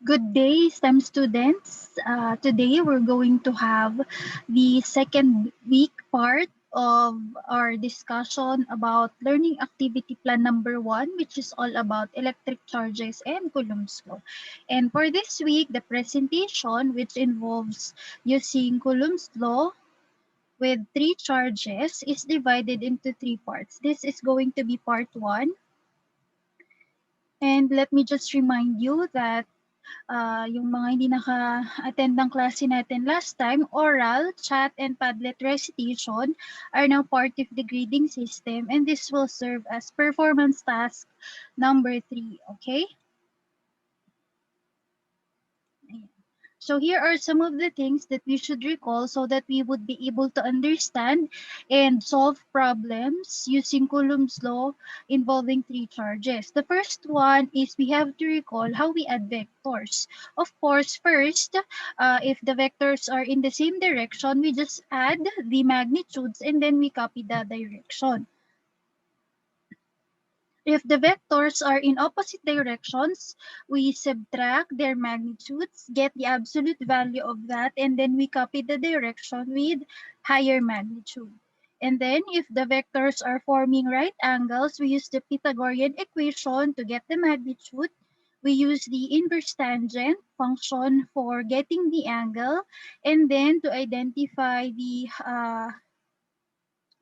Good day, STEM students. Today we're going to have the second week part of our discussion about learning activity plan number 1, which is all about electric charges and Coulomb's law. And for this week, the presentation, which involves using Coulomb's law with 3 charges, is divided into 3 parts. This is going to be part 1. And let me just remind you that yung mga hindi naka-attend ng klase natin last time, oral, chat, and Padlet recitation are now part of the grading system, and this will serve as performance task number 3, okay? Ayan. So here are some of the things that we should recall so that we would be able to understand and solve problems using Coulomb's law involving 3 charges. The first one is we have to recall how we add vectors. Of course, first, if the vectors are in the same direction, we just add the magnitudes and then we copy the direction. If the vectors are in opposite directions, we subtract their magnitudes, get the absolute value of that, and then we copy the direction with higher magnitude. And then if the vectors are forming right angles, we use the Pythagorean equation to get the magnitude. We use the inverse tangent function for getting the angle, and then to identify the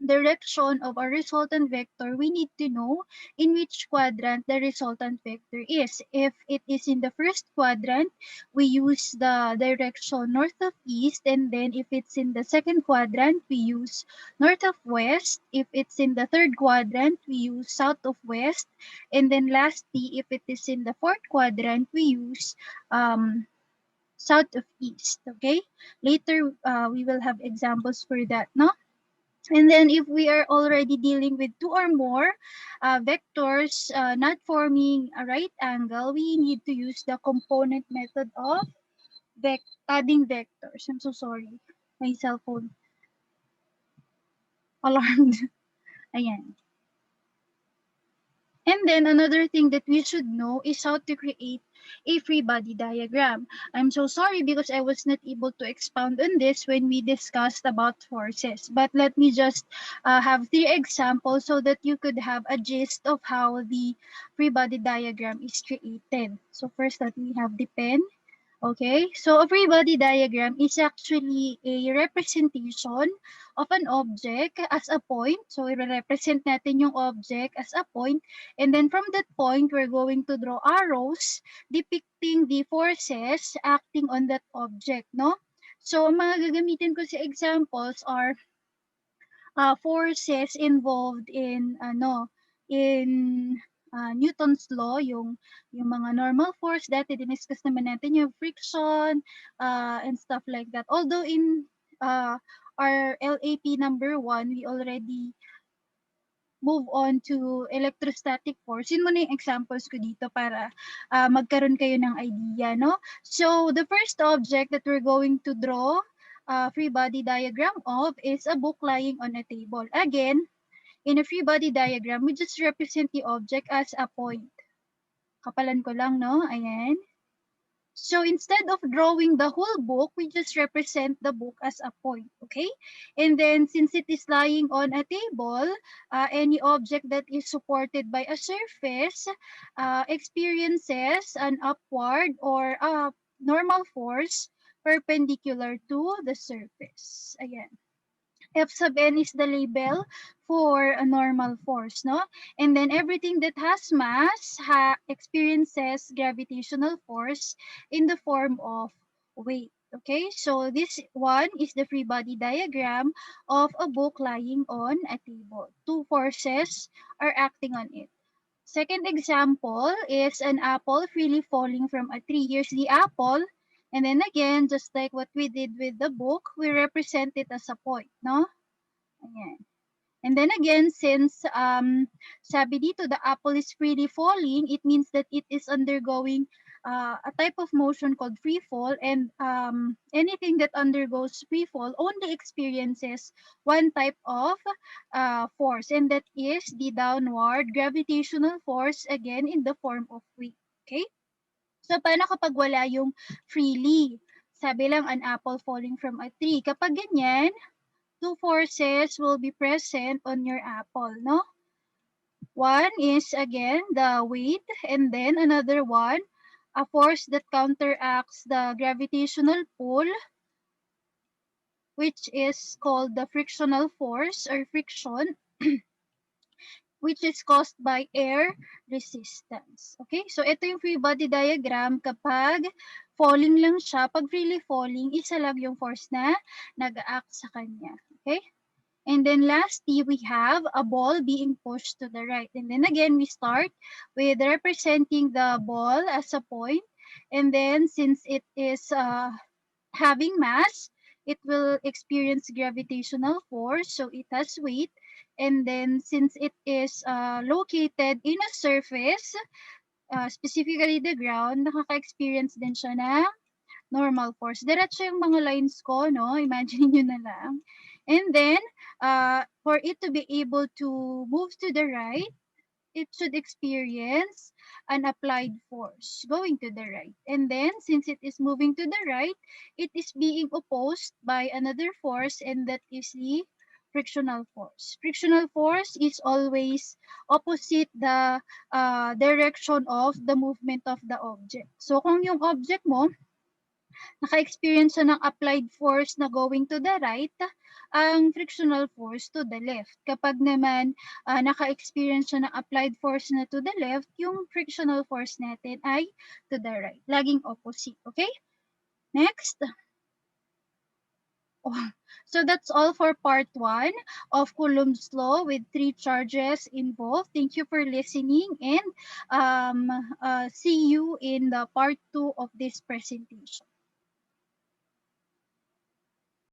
direction of a resultant vector, we need to know in which quadrant the resultant vector is. If it is in the first quadrant, we use the direction north of east, and then if it's in the second quadrant, we use north of west. If it's in the third quadrant, we use south of west. And then lastly, if it is in the fourth quadrant, we use south of east. Okay? Later, we will have examples for that, no? And then if we are already dealing with 2 or more vectors not forming a right angle, we need to use the component method of adding vectors. I'm so sorry. My cell phone alarmed. Ayan. And then another thing that we should know is how to create a free body diagram. I'm so sorry because I was not able to expound on this when we discussed about forces. But let me just have 3 examples so that you could have a gist of how the free body diagram is created. So first, let me have the pen. Okay, so a free body diagram is actually a representation of an object as a point. So, i-represent natin yung object as a point. And then from that point, we're going to draw arrows depicting the forces acting on that object, no? So, ang mga gagamitin ko sa examples are forces involved in Newton's law, yung mga normal force. Dati diniscuss naman natin yung friction and stuff like that. Although in our LAP number 1, we already move on to electrostatic force. Yun muna yung examples ko dito para magkaroon kayo ng idea, no? So, the first object that we're going to draw free body diagram of is a book lying on a table. Again, in a free body diagram, we just represent the object as a point. Kapalan ko lang, no? Ayan. So instead of drawing the whole book, we just represent the book as a point, okay? And then since it is lying on a table, any object that is supported by a surface experiences an upward or a normal force perpendicular to the surface. Ayan. F sub n is the label for a normal force, no? And then everything that has mass experiences gravitational force in the form of weight. Okay, so this one is the free body diagram of a book lying on a table. 2 forces are acting on it. Second example is an apple freely falling from a tree. Here's the apple. And then again, just like what we did with the book, we represent it as a point, no? Ayan. And then again, since sabi dito, the apple is freely falling, it means that it is undergoing a type of motion called free fall, and anything that undergoes free fall only experiences one type of force, and that is the downward gravitational force, again in the form of weight. Okay? So, paano kapag wala yung freely? Sabi lang, an apple falling from a tree. Kapag ganyan, two forces will be present on your apple, no? One is, again, the weight, and then another one, a force that counteracts the gravitational pull, which is called the frictional force or friction, which is caused by air resistance. Okay? So, ito yung free body diagram kapag falling lang siya. Pag freely falling, isa lang yung force na nag-act sa kanya. Okay? And then lastly, we have a ball being pushed to the right. And then again, we start with representing the ball as a point. And then since it is having mass, it will experience gravitational force, so it has weight. And then since it is located in a surface, specifically the ground, nakaka-experience din siya ng normal force. Diretso yung mga lines ko, no? Imagine nyo na lang. And then, for it to be able to move to the right, it should experience an applied force going to the right. And then, since it is moving to the right, it is being opposed by another force, and that is the frictional force. Frictional force is always opposite the direction of the movement of the object. So, kung yung object mo, naka-experience siya ng applied force na going to the right, ang frictional force to the left. Kapag naman naka-experience siya ng applied force na to the left, yung frictional force natin ay to the right. Laging opposite. Okay? Next. Oh, so that's all for part 1 of Coulomb's law with 3 charges involved. Thank you for listening, and see you in the part 2 of this presentation.